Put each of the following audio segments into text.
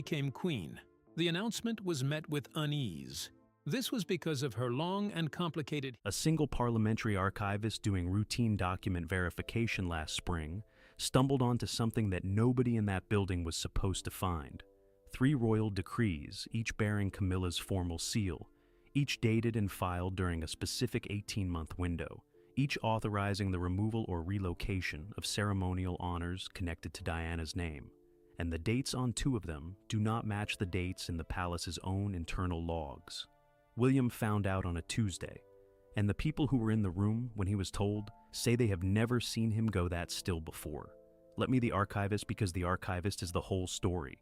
became queen. The announcement was met with unease. This was because of her long and complicated. A single parliamentary archivist doing routine document verification last spring stumbled onto something that nobody in that building was supposed to find. 3 royal decrees, each bearing Camilla's formal seal, each dated and filed during a specific 18-month window, each authorizing the removal or relocation of ceremonial honors connected to Diana's name. And the dates on 2 of them do not match the dates in the palace's own internal logs. William found out on a Tuesday, and the people who were in the room when he was told say they have never seen him go that still before. Let me the archivist, because the archivist is the whole story.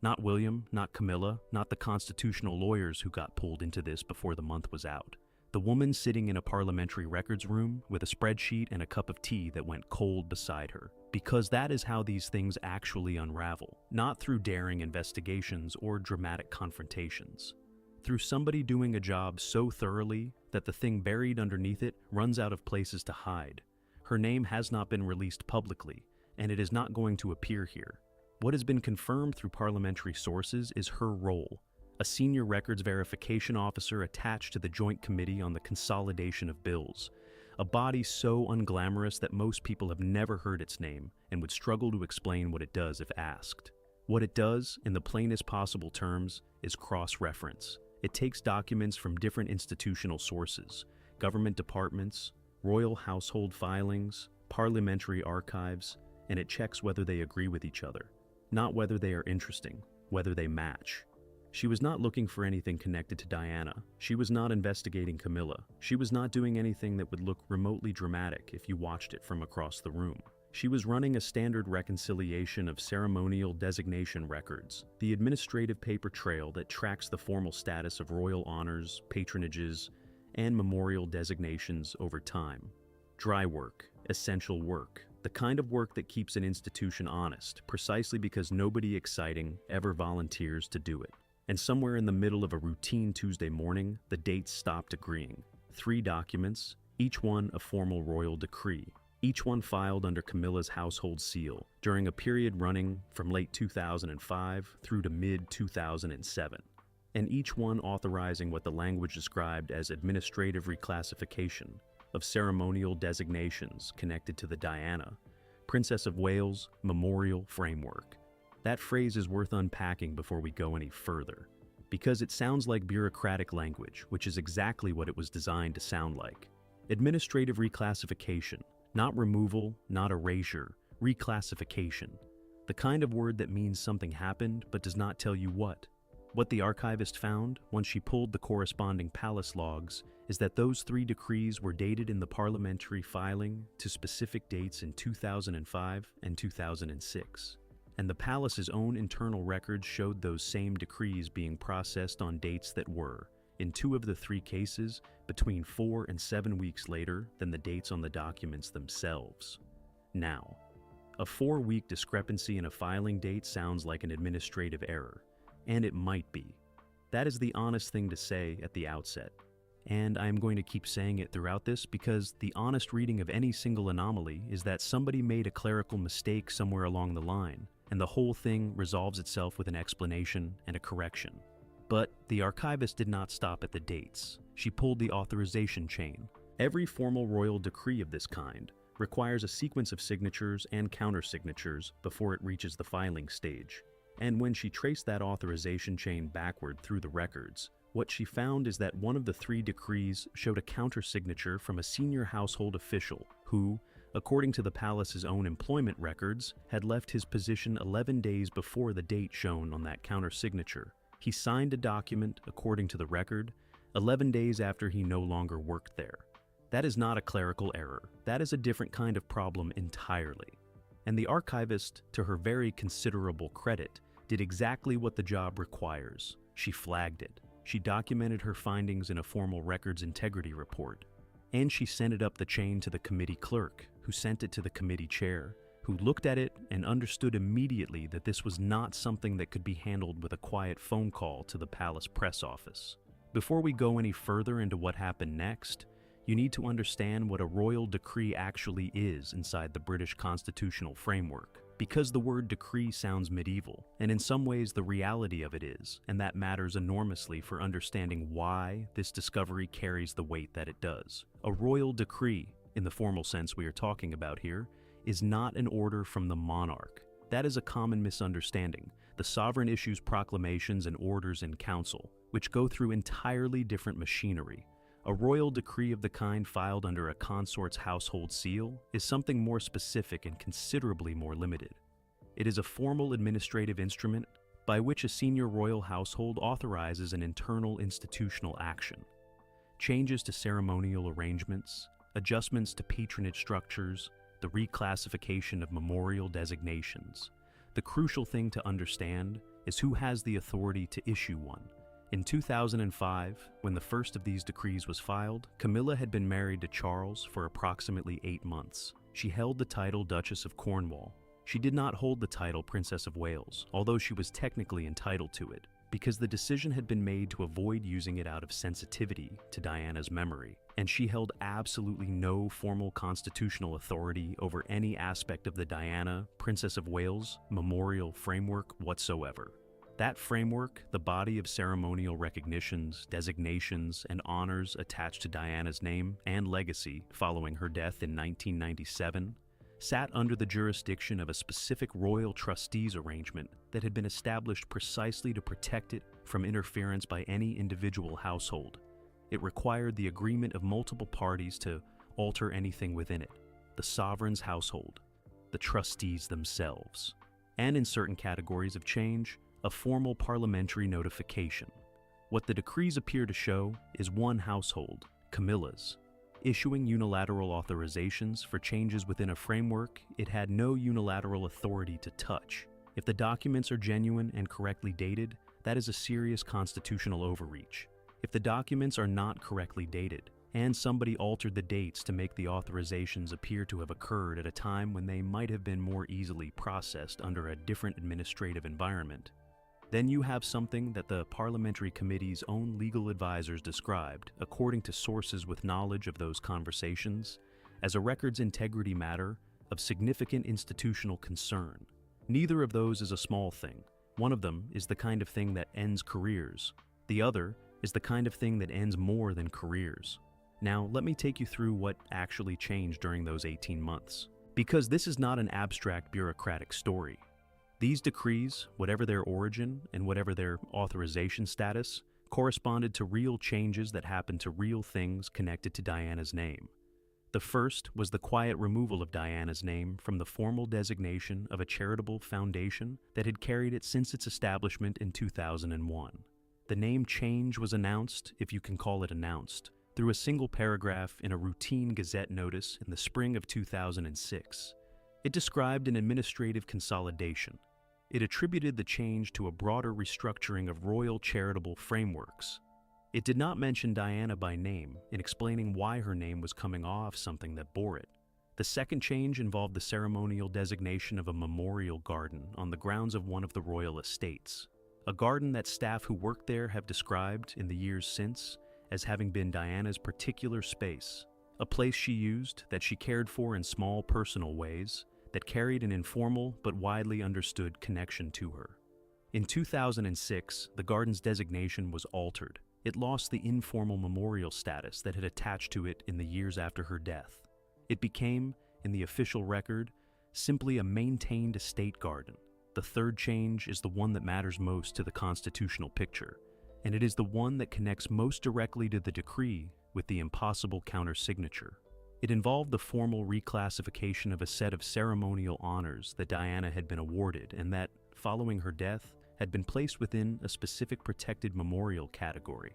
Not William, not Camilla, not the constitutional lawyers who got pulled into this before the month was out. The woman sitting in a parliamentary records room with a spreadsheet and a cup of tea that went cold beside her. Because that is how these things actually unravel, not through daring investigations or dramatic confrontations. Through somebody doing a job so thoroughly that the thing buried underneath it runs out of places to hide. Her name has not been released publicly, and it is not going to appear here. What has been confirmed through parliamentary sources is her role, a senior records verification officer attached to the Joint Committee on the Consolidation of Bills, a body so unglamorous that most people have never heard its name and would struggle to explain what it does if asked. What it does, in the plainest possible terms, is cross-reference. It takes documents from different institutional sources, government departments, royal household filings, parliamentary archives, and it checks whether they agree with each other. Not whether they are interesting, whether they match. She was not looking for anything connected to Diana. She was not investigating Camilla. She was not doing anything that would look remotely dramatic if you watched it from across the room. She was running a standard reconciliation of ceremonial designation records, the administrative paper trail that tracks the formal status of royal honors, patronages, and memorial designations over time. Dry work, essential work, the kind of work that keeps an institution honest, precisely because nobody exciting ever volunteers to do it. And somewhere in the middle of a routine Tuesday morning, the dates stopped agreeing. 3 documents, each one a formal royal decree. Each one filed under Camilla's household seal during a period running from late 2005 through to mid-2007, and each one authorizing what the language described as administrative reclassification of ceremonial designations connected to the Diana, Princess of Wales Memorial Framework. That phrase is worth unpacking before we go any further, because it sounds like bureaucratic language, which is exactly what it was designed to sound like. Administrative reclassification. Not removal, not erasure, reclassification. The kind of word that means something happened but does not tell you what. What the archivist found, once she pulled the corresponding palace logs, is that those 3 decrees were dated in the parliamentary filing to specific dates in 2005 and 2006. And the palace's own internal records showed those same decrees being processed on dates that were, in 2 of the 3 cases, between 4 and 7 weeks later than the dates on the documents themselves. Now, a 4-week discrepancy in a filing date sounds like an administrative error, and it might be. That is the honest thing to say at the outset. And I am going to keep saying it throughout this because the honest reading of any single anomaly is that somebody made a clerical mistake somewhere along the line, and the whole thing resolves itself with an explanation and a correction. But the archivist did not stop at the dates. She pulled the authorization chain. Every formal royal decree of this kind requires a sequence of signatures and countersignatures before it reaches the filing stage. And when she traced that authorization chain backward through the records, what she found is that one of the 3 decrees showed a countersignature from a senior household official who, according to the palace's own employment records, had left his position 11 days before the date shown on that countersignature. He signed a document, according to the record, 11 days after he no longer worked there. That is not a clerical error. That is a different kind of problem entirely. And the archivist, to her very considerable credit, did exactly what the job requires. She flagged it. She documented her findings in a formal records integrity report. And she sent it up the chain to the committee clerk, who sent it to the committee chair, who looked at it and understood immediately that this was not something that could be handled with a quiet phone call to the palace press office. Before we go any further into what happened next, you need to understand what a royal decree actually is inside the British constitutional framework. Because the word decree sounds medieval, and in some ways the reality of it is, and that matters enormously for understanding why this discovery carries the weight that it does. A royal decree, in the formal sense we are talking about here, is not an order from the monarch. That is a common misunderstanding. The sovereign issues proclamations and orders in council, which go through entirely different machinery. A royal decree of the kind filed under a consort's household seal is something more specific and considerably more limited. It is a formal administrative instrument by which a senior royal household authorizes an internal institutional action. Changes to ceremonial arrangements, adjustments to patronage structures, the reclassification of memorial designations. The crucial thing to understand is who has the authority to issue one. In 2005, when the first of these decrees was filed, Camilla had been married to Charles for approximately 8 months. She held the title Duchess of Cornwall. She did not hold the title Princess of Wales, although she was technically entitled to it, because the decision had been made to avoid using it out of sensitivity to Diana's memory, and she held absolutely no formal constitutional authority over any aspect of the Diana, Princess of Wales, memorial framework whatsoever. That framework, the body of ceremonial recognitions, designations, and honors attached to Diana's name and legacy following her death in 1997, sat under the jurisdiction of a specific royal trustees arrangement that had been established precisely to protect it from interference by any individual household. It required the agreement of multiple parties to alter anything within it: the sovereign's household, the trustees themselves, and in certain categories of change, a formal parliamentary notification. What the decrees appear to show is one household, Camilla's, issuing unilateral authorizations for changes within a framework it had no unilateral authority to touch. If the documents are genuine and correctly dated, that is a serious constitutional overreach. If the documents are not correctly dated, and somebody altered the dates to make the authorizations appear to have occurred at a time when they might have been more easily processed under a different administrative environment, then you have something that the parliamentary committee's own legal advisors described, according to sources with knowledge of those conversations, as a record's integrity matter of significant institutional concern. Neither of those is a small thing. One of them is the kind of thing that ends careers. The other is the kind of thing that ends more than careers. Now, let me take you through what actually changed during those 18 months. Because this is not an abstract bureaucratic story. These decrees, whatever their origin and whatever their authorization status, corresponded to real changes that happened to real things connected to Diana's name. The first was the quiet removal of Diana's name from the formal designation of a charitable foundation that had carried it since its establishment in 2001. The name change was announced, if you can call it announced, through a single paragraph in a routine Gazette notice in the spring of 2006. It described an administrative consolidation. It attributed the change to a broader restructuring of royal charitable frameworks. It did not mention Diana by name in explaining why her name was coming off something that bore it. The second change involved the ceremonial designation of a memorial garden on the grounds of one of the royal estates, a garden that staff who worked there have described in the years since as having been Diana's particular space, a place she used, that she cared for in small personal ways, that carried an informal but widely understood connection to her. In 2006, the garden's designation was altered. It lost the informal memorial status that had attached to it in the years after her death. It became, in the official record, simply a maintained estate garden. The third change is the one that matters most to the constitutional picture, and it is the one that connects most directly to the decree with the impossible countersignature. It involved the formal reclassification of a set of ceremonial honors that Diana had been awarded and that, following her death, had been placed within a specific protected memorial category.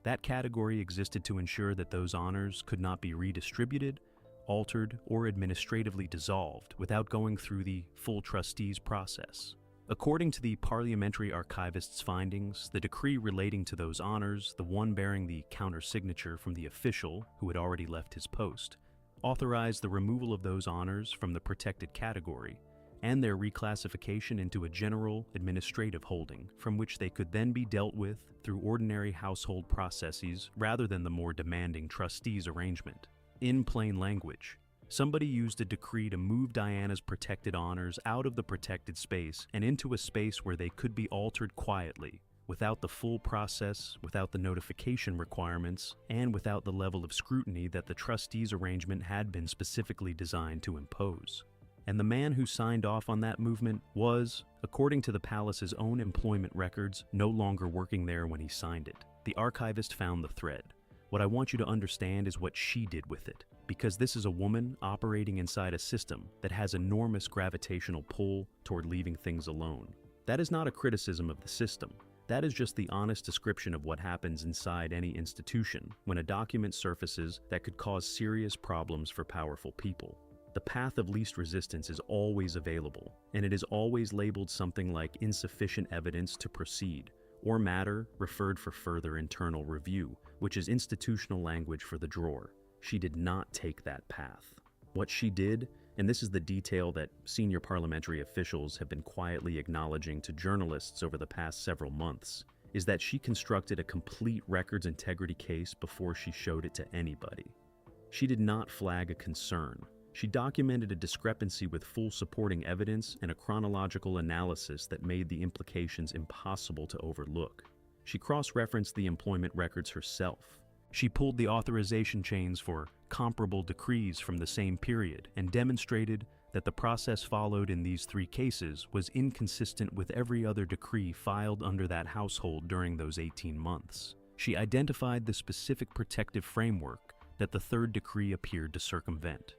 That category existed to ensure that those honors could not be redistributed, altered, or administratively dissolved without going through the full trustees process. According to the parliamentary archivist's findings, the decree relating to those honors, the one bearing the countersignature from the official who had already left his post, authorized the removal of those honors from the protected category and their reclassification into a general administrative holding from which they could then be dealt with through ordinary household processes rather than the more demanding trustees arrangement. In plain language, Somebody used a decree to move Diana's protected honors out of the protected space and into a space where they could be altered quietly, without the full process, without the notification requirements, and without the level of scrutiny that the trustees' arrangement had been specifically designed to impose. And the man who signed off on that movement was, according to the palace's own employment records, no longer working there when he signed it. The archivist found the thread. What I want you to understand is what she did with it, because this is a woman operating inside a system that has enormous gravitational pull toward leaving things alone. That is not a criticism of the system. That is just the honest description of what happens inside any institution when a document surfaces that could cause serious problems for powerful people. The path of least resistance is always available, and it is always labeled something like insufficient evidence to proceed, or matter referred for further internal review, which is institutional language for the drawer. She did not take that path. What she did, and this is the detail that senior parliamentary officials have been quietly acknowledging to journalists over the past several months, is that she constructed a complete records integrity case before she showed it to anybody. She did not flag a concern. She documented a discrepancy with full supporting evidence and a chronological analysis that made the implications impossible to overlook. She cross-referenced the employment records herself. She pulled the authorization chains for comparable decrees from the same period and demonstrated that the process followed in these three cases was inconsistent with every other decree filed under that household during those 18 months. She identified the specific protective framework that the third decree appeared to circumvent.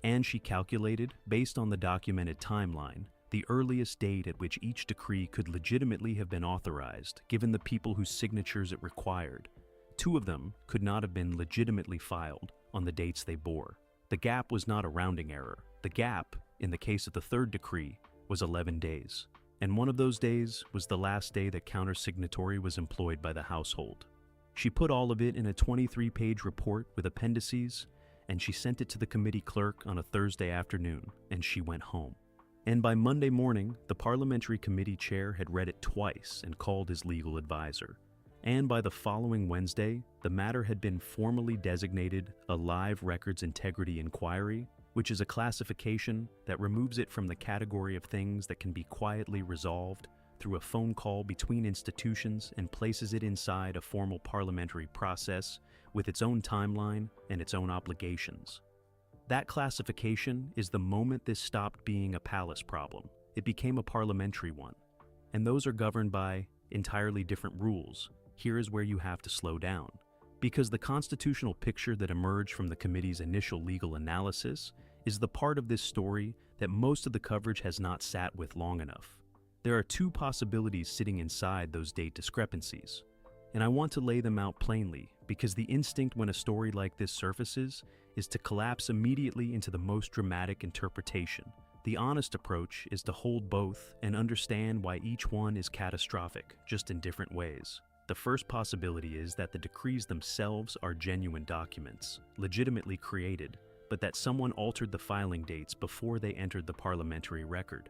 And she calculated, based on the documented timeline, the earliest date at which each decree could legitimately have been authorized, given the people whose signatures it required. Two of them could not have been legitimately filed on the dates they bore. The gap was not a rounding error. The gap, in the case of the third decree, was 11 days. And one of those days was the last day that countersignatory was employed by the household. She put all of it in a 23-page report with appendices, and she sent it to the committee clerk on a Thursday afternoon, and she went home. And by Monday morning, the parliamentary committee chair had read it twice and called his legal advisor. And by the following Wednesday, the matter had been formally designated a live records integrity inquiry, which is a classification that removes it from the category of things that can be quietly resolved through a phone call between institutions and places it inside a formal parliamentary process with its own timeline and its own obligations. That classification is the moment this stopped being a palace problem. It became a parliamentary one. And those are governed by entirely different rules. Here is where you have to slow down. Because the constitutional picture that emerged from the committee's initial legal analysis is the part of this story that most of the coverage has not sat with long enough. There are two possibilities sitting inside those date discrepancies. And I want to lay them out plainly, because the instinct when a story like this surfaces is to collapse immediately into the most dramatic interpretation. The honest approach is to hold both and understand why each one is catastrophic, just in different ways. The first possibility is that the decrees themselves are genuine documents, legitimately created, but that someone altered the filing dates before they entered the parliamentary record.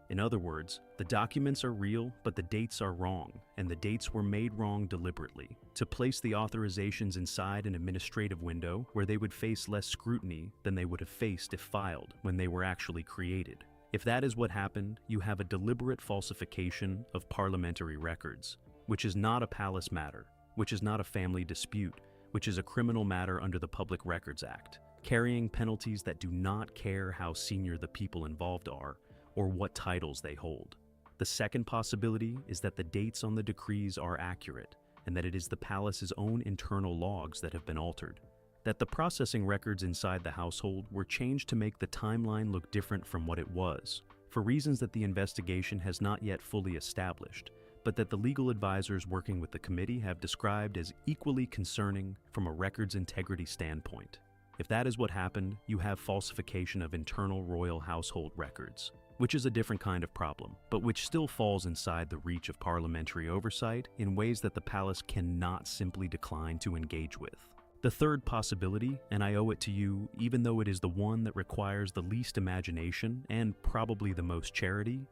In other words, the documents are real, but the dates are wrong, and the dates were made wrong deliberately, to place the authorizations inside an administrative window where they would face less scrutiny than they would have faced if filed when they were actually created. If that is what happened, you have a deliberate falsification of parliamentary records, which is not a palace matter, which is not a family dispute, which is a criminal matter under the Public Records Act, carrying penalties that do not care how senior the people involved are or what titles they hold. The second possibility is that the dates on the decrees are accurate, and that it is the palace's own internal logs that have been altered. That the processing records inside the household were changed to make the timeline look different from what it was, for reasons that the investigation has not yet fully established, but that the legal advisors working with the committee have described as equally concerning from a records integrity standpoint. If that is what happened, you have falsification of internal royal household records, which is a different kind of problem, but which still falls inside the reach of parliamentary oversight in ways that the palace cannot simply decline to engage with. The third possibility, and I owe it to you, even though it is the one that requires the least imagination and probably the most charity,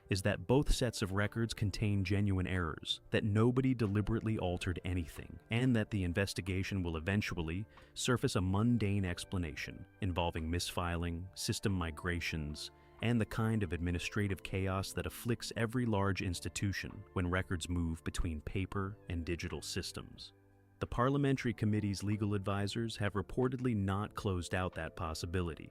is that both sets of records contain genuine errors, that nobody deliberately altered anything, and that the investigation will eventually surface a mundane explanation involving misfiling, system migrations, and the kind of administrative chaos that afflicts every large institution when records move between paper and digital systems. The parliamentary committee's legal advisors have reportedly not closed out that possibility.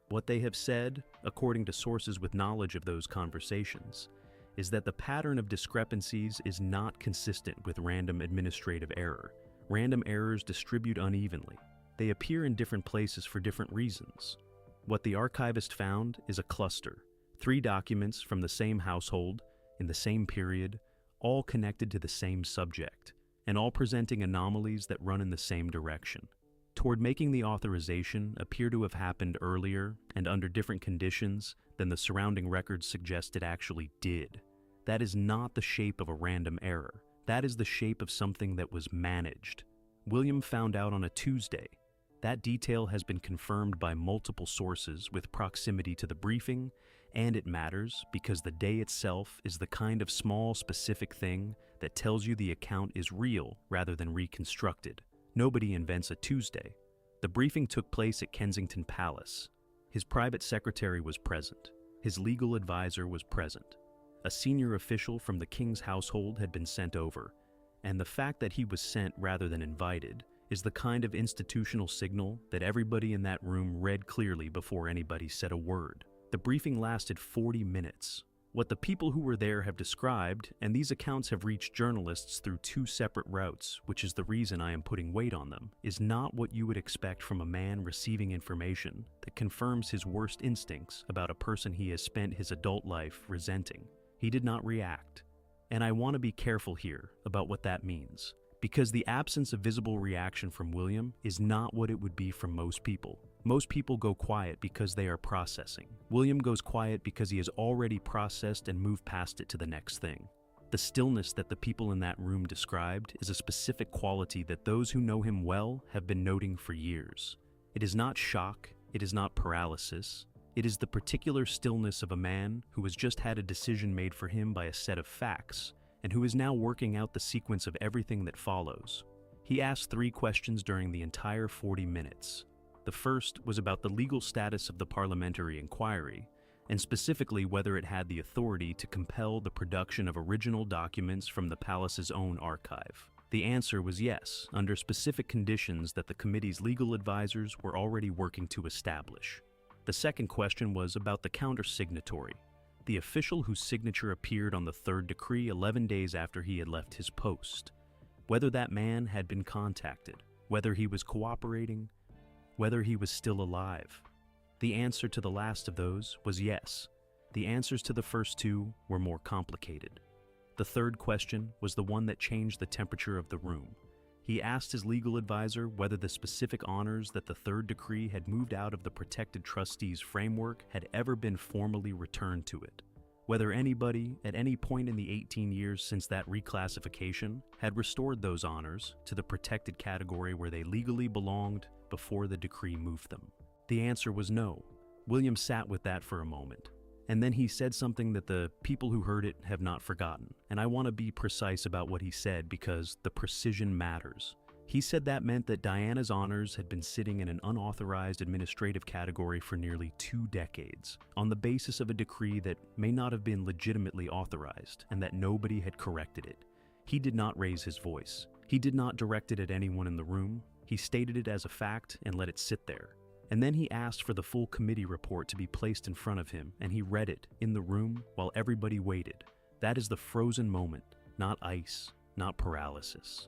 What they have said, according to sources with knowledge of those conversations, is that the pattern of discrepancies is not consistent with random administrative error. Random errors distribute unevenly. They appear in different places for different reasons. What the archivist found is a cluster, 3 documents from the same household, in the same period, all connected to the same subject, and all presenting anomalies that run in the same direction. Toward making the authorization appear to have happened earlier and under different conditions than the surrounding records suggest it actually did. That is not the shape of a random error. That is the shape of something that was managed. William found out on a Tuesday. That detail has been confirmed by multiple sources with proximity to the briefing, and it matters because the day itself is the kind of small, specific thing that tells you the account is real rather than reconstructed. Nobody invents a Tuesday. The briefing took place at Kensington Palace. His private secretary was present. His legal advisor was present. A senior official from the king's household had been sent over, and the fact that he was sent rather than invited is the kind of institutional signal that everybody in that room read clearly before anybody said a word. The briefing lasted 40 minutes. What the people who were there have described, and these accounts have reached journalists through 2 separate routes, which is the reason I am putting weight on them, is not what you would expect from a man receiving information that confirms his worst instincts about a person he has spent his adult life resenting. He did not react. And I want to be careful here about what that means, because the absence of visible reaction from William is not what it would be from most people. Most people go quiet because they are processing. William goes quiet because he has already processed and moved past it to the next thing. The stillness that the people in that room described is a specific quality that those who know him well have been noting for years. It is not shock, it is not paralysis. It is the particular stillness of a man who has just had a decision made for him by a set of facts, and who is now working out the sequence of everything that follows. He asked 3 questions during the entire 40 minutes. The first was about the legal status of the parliamentary inquiry, and specifically whether it had the authority to compel the production of original documents from the palace's own archive. The answer was yes, under specific conditions that the committee's legal advisors were already working to establish. The second question was about the counter-signatory, the official whose signature appeared on the 3rd decree 11 days after he had left his post. Whether that man had been contacted, whether he was cooperating, whether he was still alive. The answer to the last of those was yes. The answers to the first 2 were more complicated. The third question was the one that changed the temperature of the room. He asked his legal advisor whether the specific honors that the 3rd decree had moved out of the protected trustees framework had ever been formally returned to it. Whether anybody, at any point in the 18 years since that reclassification, had restored those honors to the protected category where they legally belonged before the decree moved them. The answer was no. William sat with that for a moment, and then he said something that the people who heard it have not forgotten, and I want to be precise about what he said because the precision matters. He said that meant that Diana's honors had been sitting in an unauthorized administrative category for nearly 2 decades, on the basis of a decree that may not have been legitimately authorized, and that nobody had corrected it. He did not raise his voice. He did not direct it at anyone in the room. He stated it as a fact and let it sit there. And then he asked for the full committee report to be placed in front of him, and he read it in the room while everybody waited. That is the frozen moment, not ice, not paralysis.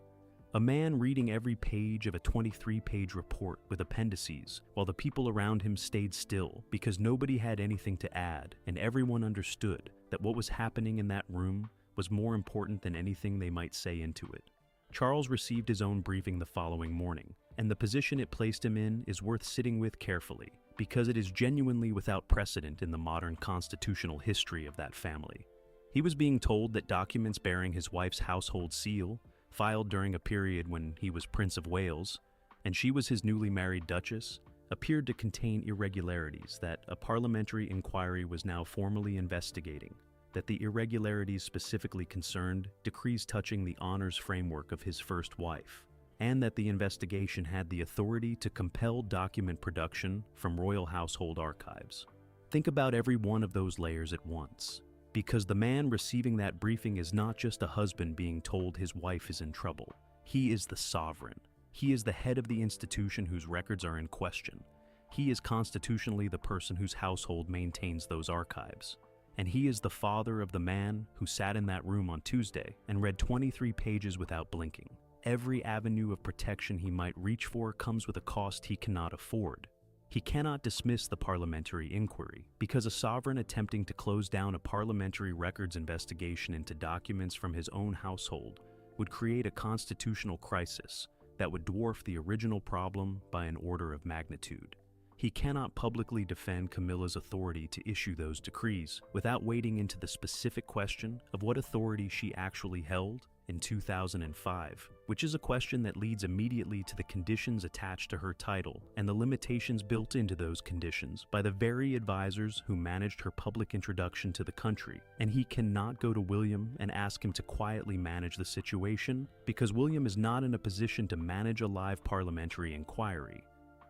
A man reading every page of a 23-page report with appendices while the people around him stayed still because nobody had anything to add, and everyone understood that what was happening in that room was more important than anything they might say into it. Charles received his own briefing the following morning, and the position it placed him in is worth sitting with carefully, because it is genuinely without precedent in the modern constitutional history of that family. He was being told that documents bearing his wife's household seal, filed during a period when he was Prince of Wales, and she was his newly married Duchess, appeared to contain irregularities that a parliamentary inquiry was now formally investigating. that the irregularities specifically concerned decrees touching the honors framework of his first wife, and that the investigation had the authority to compel document production from royal household archives. Think about every one of those layers at once, because the man receiving that briefing is not just a husband being told his wife is in trouble. He is the sovereign. He is the head of the institution whose records are in question. He is constitutionally the person whose household maintains those archives. And he is the father of the man who sat in that room on Tuesday and read 23 pages without blinking. Every avenue of protection he might reach for comes with a cost he cannot afford. He cannot dismiss the parliamentary inquiry, because a sovereign attempting to close down a parliamentary records investigation into documents from his own household would create a constitutional crisis that would dwarf the original problem by an order of magnitude. He cannot publicly defend Camilla's authority to issue those decrees without wading into the specific question of what authority she actually held in 2005, which is a question that leads immediately to the conditions attached to her title and the limitations built into those conditions by the very advisors who managed her public introduction to the country. And he cannot go to William and ask him to quietly manage the situation, because William is not in a position to manage a live parliamentary inquiry.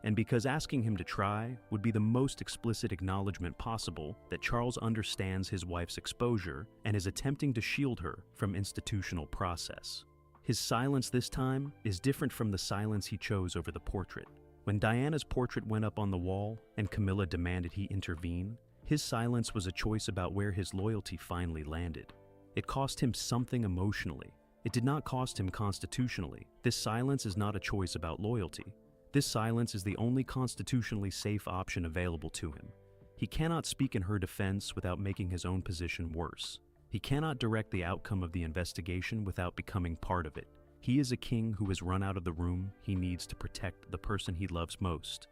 And because asking him to try would be the most explicit acknowledgement possible that Charles understands his wife's exposure and is attempting to shield her from institutional process. His silence this time is different from the silence he chose over the portrait. When Diana's portrait went up on the wall and Camilla demanded he intervene, his silence was a choice about where his loyalty finally landed. It cost him something emotionally. It did not cost him constitutionally. This silence is not a choice about loyalty. This silence is the only constitutionally safe option available to him. He cannot speak in her defense without making his own position worse. He cannot direct the outcome of the investigation without becoming part of it. He is a king who has run out of the room he needs to protect the person he loves most.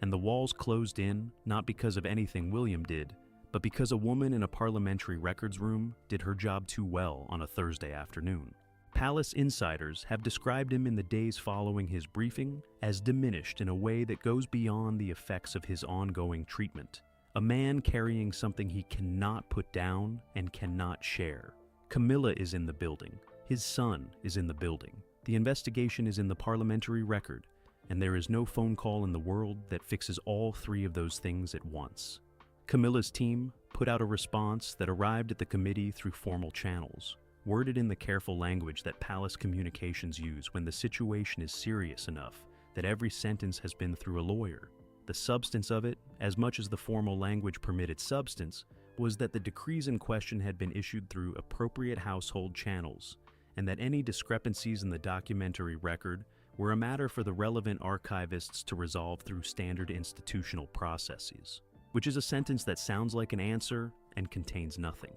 And the walls closed in, not because of anything William did, but because a woman in a parliamentary records room did her job too well on a Thursday afternoon. Palace insiders have described him in the days following his briefing as diminished in a way that goes beyond the effects of his ongoing treatment. A man carrying something he cannot put down and cannot share. Camilla is in the building. His son is in the building. The investigation is in the parliamentary record, and there is no phone call in the world that fixes all three of those things at once. Camilla's team put out a response that arrived at the committee through formal channels, worded in the careful language that palace communications use when the situation is serious enough that every sentence has been through a lawyer. The substance of it, as much as the formal language permitted substance, was that the decrees in question had been issued through appropriate household channels, and that any discrepancies in the documentary record were a matter for the relevant archivists to resolve through standard institutional processes, which is a sentence that sounds like an answer and contains nothing.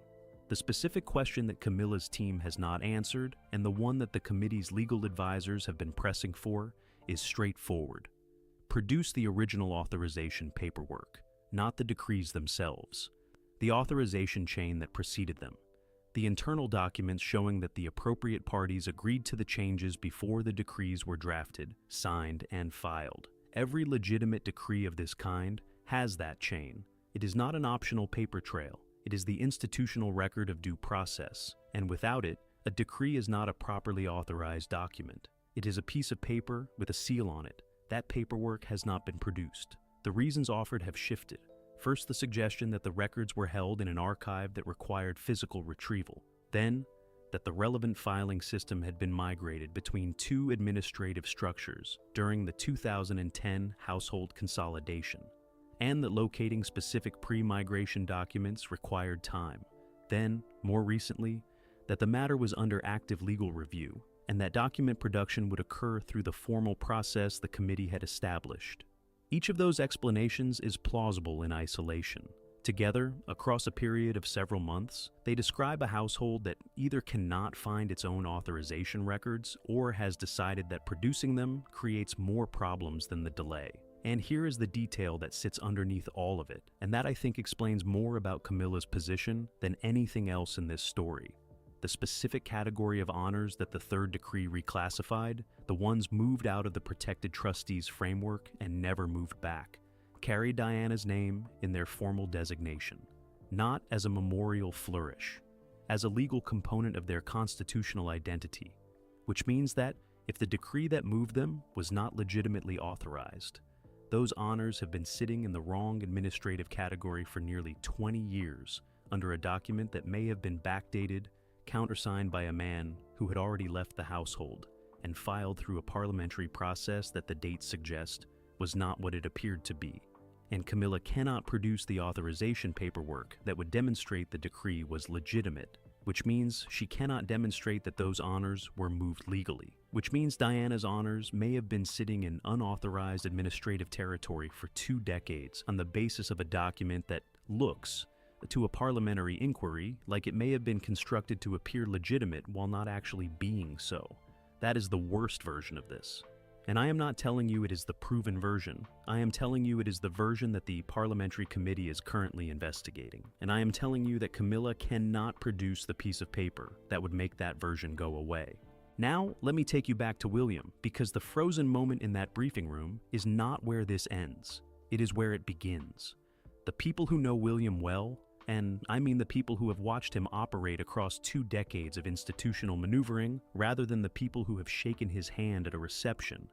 The specific question that Camilla's team has not answered, and the one that the committee's legal advisors have been pressing for, is straightforward. Produce the original authorization paperwork, not the decrees themselves. The authorization chain that preceded them. The internal documents showing that the appropriate parties agreed to the changes before the decrees were drafted, signed, and filed. Every legitimate decree of this kind has that chain. It is not an optional paper trail. It is the institutional record of due process, and without it, a decree is not a properly authorized document. It is a piece of paper with a seal on it. That paperwork has not been produced. The reasons offered have shifted. First, the suggestion that the records were held in an archive that required physical retrieval. Then, that the relevant filing system had been migrated between two administrative structures during the 2010 household consolidation, and that locating specific pre-migration documents required time. Then, more recently, that the matter was under active legal review, and that document production would occur through the formal process the committee had established. Each of those explanations is plausible in isolation. Together, across a period of several months, they describe a household that either cannot find its own authorization records or has decided that producing them creates more problems than the delay. And here is the detail that sits underneath all of it, and that I think explains more about Camilla's position than anything else in this story. The specific category of honors that the third decree reclassified, the ones moved out of the protected trustees framework and never moved back, carry Diana's name in their formal designation. not as a memorial flourish, as a legal component of their constitutional identity, which means that if the decree that moved them was not legitimately authorized, those honors have been sitting in the wrong administrative category for nearly 20 years under a document that may have been backdated, countersigned by a man who had already left the household, and filed through a parliamentary process that the dates suggest was not what it appeared to be. And Camilla cannot produce the authorization paperwork that would demonstrate the decree was legitimate, which means she cannot demonstrate that those honors were moved legally, which means Diana's honors may have been sitting in unauthorized administrative territory for 2 decades on the basis of a document that looks, to a parliamentary inquiry, like it may have been constructed to appear legitimate while not actually being so. That is the worst version of this. And I am not telling you it is the proven version. I am telling you it is the version that the parliamentary committee is currently investigating. And I am telling you that Camilla cannot produce the piece of paper that would make that version go away. Now, let me take you back to William, because the frozen moment in that briefing room is not where this ends. It is where it begins. The people who know William well, and I mean the people who have watched him operate across 2 decades of institutional maneuvering, rather than the people who have shaken his hand at a reception,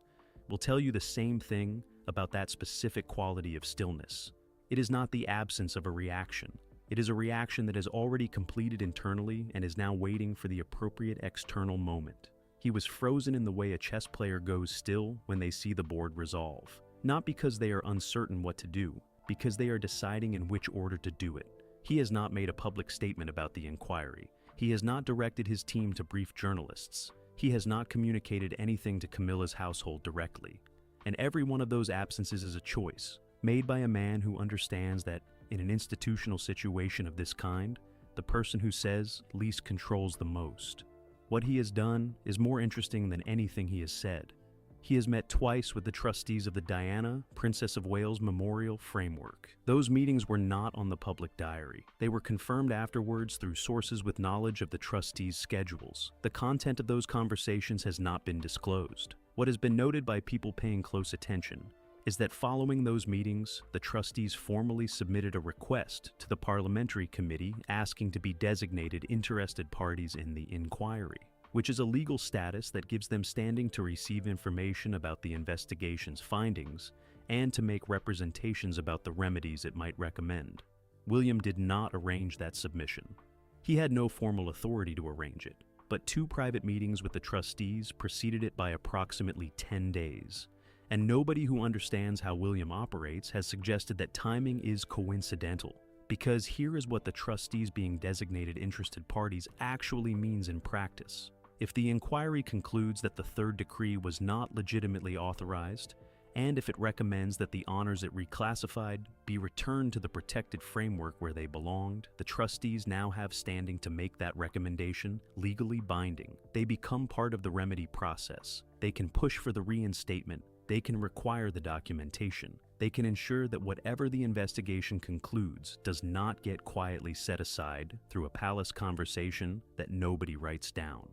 will tell you the same thing about that specific quality of stillness. It is not the absence of a reaction. It is a reaction that has already completed internally and is now waiting for the appropriate external moment. He was frozen in the way a chess player goes still when they see the board resolve. Not because they are uncertain what to do, because they are deciding in which order to do it. He has not made a public statement about the inquiry. He has not directed his team to brief journalists. He has not communicated anything to Camilla's household directly. And every one of those absences is a choice, made by a man who understands that in an institutional situation of this kind, the person who says least controls the most. What he has done is more interesting than anything he has said. He has met twice with the trustees of the Diana, Princess of Wales Memorial Framework. Those meetings were not on the public diary. They were confirmed afterwards through sources with knowledge of the trustees' schedules. The content of those conversations has not been disclosed. What has been noted by people paying close attention is that following those meetings, the trustees formally submitted a request to the parliamentary committee asking to be designated interested parties in the inquiry, which is a legal status that gives them standing to receive information about the investigation's findings and to make representations about the remedies it might recommend. William did not arrange that submission. He had no formal authority to arrange it, but 2 private meetings with the trustees preceded it by approximately 10 days. And nobody who understands how William operates has suggested that timing is coincidental, because here is what the trustees being designated interested parties actually means in practice. If the inquiry concludes that the 3rd decree was not legitimately authorized, and if it recommends that the honors it reclassified be returned to the protected framework where they belonged, the trustees now have standing to make that recommendation legally binding. They become part of the remedy process. They can push for the reinstatement. They can require the documentation. They can ensure that whatever the investigation concludes does not get quietly set aside through a palace conversation that nobody writes down.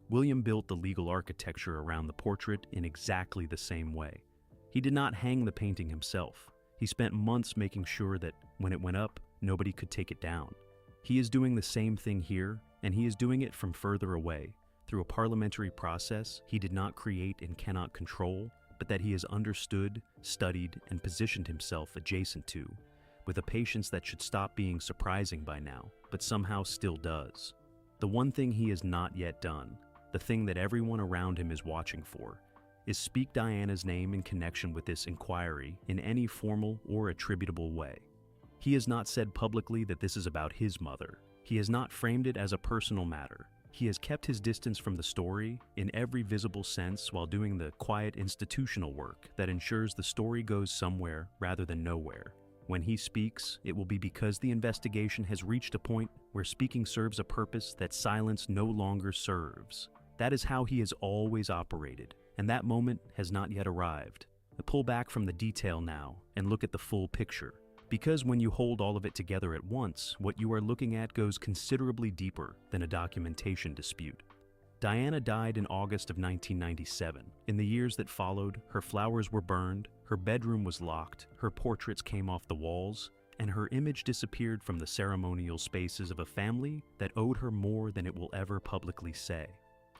William built the legal architecture around the portrait in exactly the same way. He did not hang the painting himself. He spent months making sure that when it went up, nobody could take it down. He is doing the same thing here, and he is doing it from further away, through a parliamentary process he did not create and cannot control, but that he has understood, studied, and positioned himself adjacent to, with a patience that should stop being surprising by now, but somehow still does. The one thing he has not yet done, the thing that everyone around him is watching for, is speak Diana's name in connection with this inquiry in any formal or attributable way. He has not said publicly that this is about his mother. He has not framed it as a personal matter. He has kept his distance from the story in every visible sense while doing the quiet institutional work that ensures the story goes somewhere rather than nowhere. When he speaks, it will be because the investigation has reached a point where speaking serves a purpose that silence no longer serves. That is how he has always operated, and that moment has not yet arrived. Pull back from the detail now and look at the full picture, because when you hold all of it together at once, what you are looking at goes considerably deeper than a documentation dispute. Diana died in August of 1997. In the years that followed, her flowers were burned, her bedroom was locked, her portraits came off the walls, and her image disappeared from the ceremonial spaces of a family that owed her more than it will ever publicly say.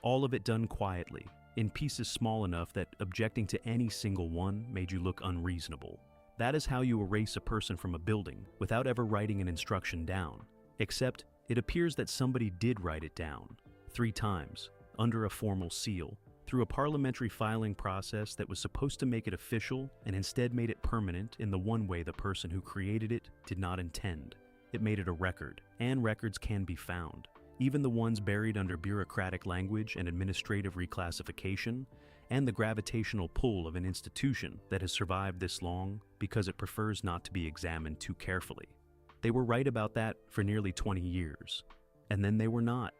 All of it done quietly, in pieces small enough that objecting to any single one made you look unreasonable. That is how you erase a person from a building without ever writing an instruction down. Except, it appears that somebody did write it down, 3 times, under a formal seal, through a parliamentary filing process that was supposed to make it official and instead made it permanent in the one way the person who created it did not intend. It made it a record, and records can be found, even the ones buried under bureaucratic language and administrative reclassification, and the gravitational pull of an institution that has survived this long because it prefers not to be examined too carefully. They were right about that for nearly 20 years, and then they were not.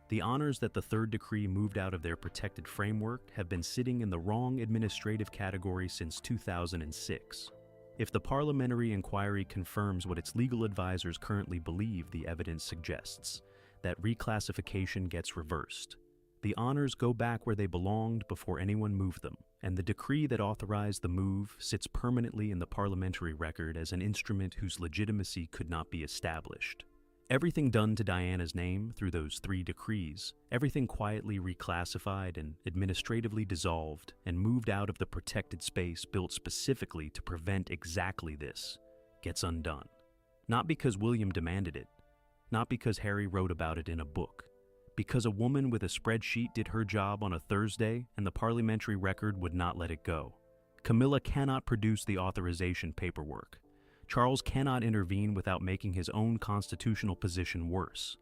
The honors that the third decree moved out of their protected framework have been sitting in the wrong administrative category since 2006. If the parliamentary inquiry confirms what its legal advisors currently believe the evidence suggests, that reclassification gets reversed. The honors go back where they belonged before anyone moved them, and the decree that authorized the move sits permanently in the parliamentary record as an instrument whose legitimacy could not be established. Everything done to Diana's name through those 3 decrees, everything quietly reclassified and administratively dissolved and moved out of the protected space built specifically to prevent exactly this, gets undone. Not because William demanded it, not because Harry wrote about it in a book, because a woman with a spreadsheet did her job on a Thursday and the parliamentary record would not let it go. Camilla cannot produce the authorization paperwork. Charles cannot intervene without making his own constitutional position worse.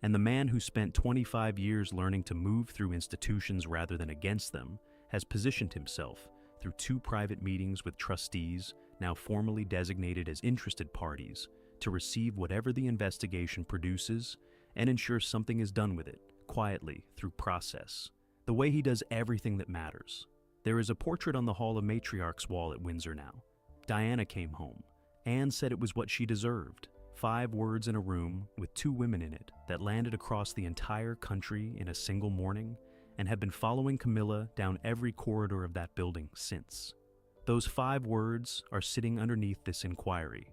And the man who spent 25 years learning to move through institutions rather than against them has positioned himself, through 2 private meetings with trustees, now formally designated as interested parties, to receive whatever the investigation produces and ensure something is done with it, quietly, through process. The way he does everything that matters. There is a portrait on the Hall of Matriarchs wall at Windsor now. Diana came home. Anne said it was what she deserved. 5 words in a room with 2 women in it that landed across the entire country in a single morning and have been following Camilla down every corridor of that building since. Those 5 words are sitting underneath this inquiry.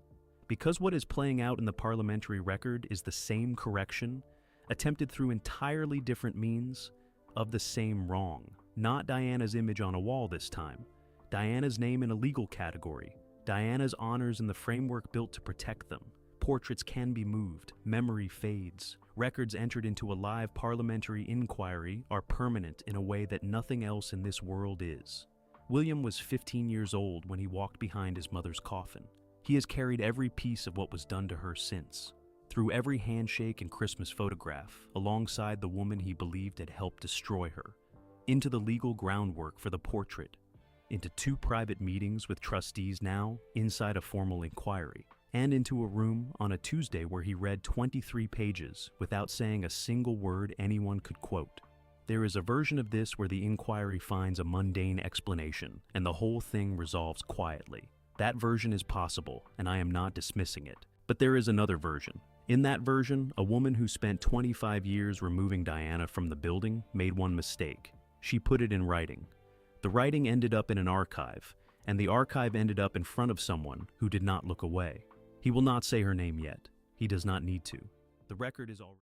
Because what is playing out in the parliamentary record is the same correction, attempted through entirely different means, of the same wrong. Not Diana's image on a wall this time. Diana's name in a legal category. Diana's honors in the framework built to protect them. Portraits can be moved, memory fades. Records entered into a live parliamentary inquiry are permanent in a way that nothing else in this world is. William was 15 years old when he walked behind his mother's coffin. He has carried every piece of what was done to her since, through every handshake and Christmas photograph, alongside the woman he believed had helped destroy her, into the legal groundwork for the portrait, into 2 private meetings with trustees now inside a formal inquiry, and into a room on a Tuesday where he read 23 pages without saying a single word anyone could quote. There is a version of this where the inquiry finds a mundane explanation and the whole thing resolves quietly. That version is possible, and I am not dismissing it. But there is another version. In that version, a woman who spent 25 years removing Diana from the building made one mistake. She put it in writing. The writing ended up in an archive, and the archive ended up in front of someone who did not look away. He will not say her name yet. He does not need to. The record is already